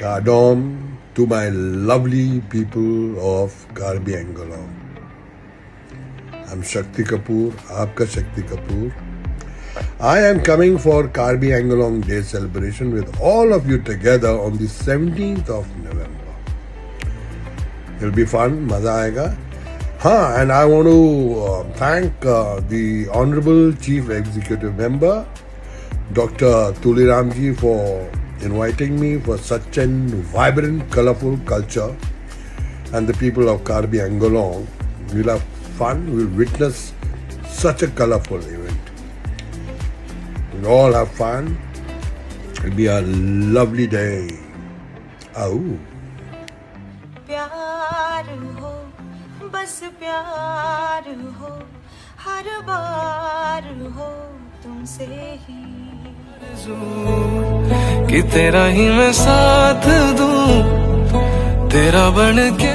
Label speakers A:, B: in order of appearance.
A: Kadom to my lovely people of Karbi Anglong. I'm Shakti Kapoor, Aapka Shakti Kapoor. I am coming for Karbi Anglong Day celebration with all of you together on the 17th of November. It'll be fun, maza aayega. And I want to thank the Honorable Chief Executive Member, Dr. Tuliramji, for inviting me for such a vibrant, colorful culture, and the people of Karbi Anglong. We'll have fun, we'll witness such a colorful event. We'll all have fun. It'll be a lovely day. Aau.
B: प्यार हो, बस प्यार हो, हर बार हो तुमसे ही कि तेरा ही मैं साथ दूं, तेरा बन के